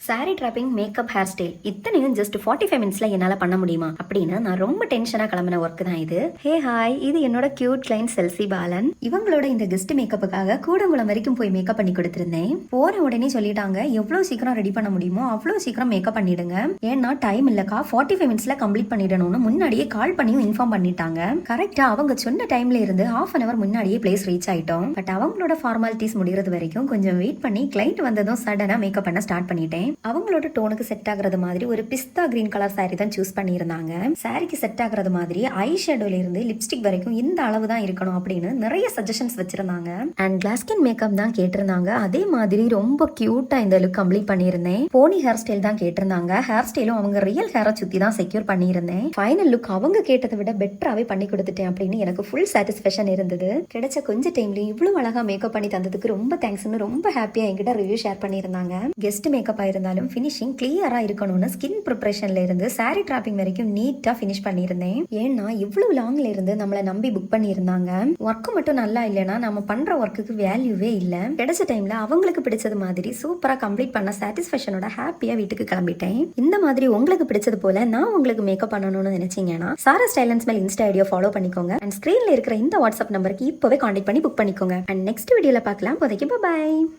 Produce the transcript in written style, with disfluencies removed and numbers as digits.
Sorry draping, makeup, hair style இத்தனையும் ஜஸ்ட் 45 மினிட்ஸ்ல என்னால் பண்ண முடியுமா அப்படின்னு நான் ரொம்ப டென்ஷனாக கிளம்பின ஒர்க் தான் இது. ஹே ஹாய், இது என்னோட கியூட் கிளைண்ட் செல்சி பாலன். இவங்களோட இந்த கெஸ்ட் மேக்கப்புக்காக கூடங்குளம் வரைக்கும் போய் மேக்கப் பண்ணி கொடுத்துருந்தேன். போற உடனே சொல்லிட்டாங்க எவ்வளோ சீக்கிரம் ரெடி பண்ண முடியுமோ அவ்வளோ சீக்கிரம் மேக்கப் பண்ணிடுங்க, ஏன்னா டைம் இல்லக்கா 45 மினிட்ஸ்ல கம்ப்ளீட் பண்ணிடணும்னு முன்னாடியே கால் பண்ணியும் இன்ஃபார்ம் பண்ணிட்டாங்க. கரெக்டா அவங்க சொன்ன டைம்ல இருந்து ஹாஃப் அன் அவர் முன்னாடியே பிளேஸ் ரீச் ஆயிட்டோம். பட் அவங்களோட ஃபார்மாலிட்டிஸ் முடிகிறது வரைக்கும் கொஞ்சம் வெயிட் பண்ணி கிளைண்ட் வந்ததும் சடனா மேக்கப் பண்ண ஸ்டார்ட் பண்ணிட்டேன். அவங்களோட டோனுக்கு செட் ஆகுறது மாதிரி ஒரு பிஸ்தா கிரீன் கலர் சாரி தான் சூஸ் பண்ணியிருந்தாங்க. சாரிக்கு செட் ஆகுறது மாதிரி ஐ ஷேடோல இருந்து லிப்ஸ்டிக் வரைக்கும் இந்த அளவு தான் இருக்கணும் அப்படின்னு நிறைய சஜஷன்ஸ் வச்சிருந்தாங்க. அண்ட் கிளாஸ் ஸ்கின் மேக்கப் தான் கேட்டிருந்தாங்க. அதே மாதிரி ரொம்ப கியூட்டா இந்த லுக் கம்ப்ளீட் பண்ணியிருந்தேன். போனி ஹேர் ஸ்டைல் தான் கேட்டிருந்தாங்க. ஹேர் ஸ்டைலும் அவங்க ரியல் ஹேரை சுத்தி தான் செக்யூர் பண்ணியிருந்தேன். ஃபைனல் லுக் அவங்க கேட்டதை விட பெட்டராவே பண்ணி கொடுத்துட்டேன் அப்படின்னு எனக்கு ஃபுல் சாட்டிஸ்ஃபேக்ஷன் இருந்தது. கிடைச்ச கொஞ்சம் டைம்ல இவ்வளவு அழகா மேக்கப் பண்ணி தந்ததுக்கு ரொம்ப தேங்க்ஸ்னு ரொம்ப ஹாப்பியா என்கிட்ட ரிவ்யூ ஷேர் பண்ணியிருந்தாங்க. கெஸ்ட் மேக்கப் ஆயிருந்தாலும் ஃபினிஷிங் கிளியரா இருக்கணும்னு ஸ்கின் ப்ரிப்பரேஷன்ல இருந்து சாரி டிராப்பிங் வரைக்கும் நீட்டா ஃபினிஷ் பண்ணியிருந்தேன். ஏன்னா இவ்வளவு லாங்ல இருந்து நம்மளை நம்பி புக் பண்ணியிருந்தாங்க. ஒர்க் மட்டும் நல்லா இல்லைன்னா நம்ம பண்ற ஒர்க்குக்கு வேல்யூவே இல்ல. கிடைச்ச டைம்ல அவங்களுக்கு பிடிச்சது மாதிரி சூப்பரா கம்ப்ளீட் பண்ண சாட்டிஸ்ஃபேக்ஷனோட ஹாப்பியா வீட்டுக்கு கிளம்பிட்டேன். இந்த மாதிரி உங்களுக்கு பிடிச்சது போல நான் உங்களுக்கு மேக்கப் பண்ணணும்னு நினைச்சீங்கன்னா Sara style and smile Insta idea follow பண்ணிக்கோங்க. அண்ட் ஸ்கிரீன்ல இருக்கிற இந்த வாட்ஸ்அப் நம்பருக்கு இப்பவே கான்டாக்ட் பண்ணி புக் பண்ணிக்கோங்க. அண்ட் நெக்ஸ்ட் வீடியோல பார்க்கலாம். இப்போதைக்கு பை.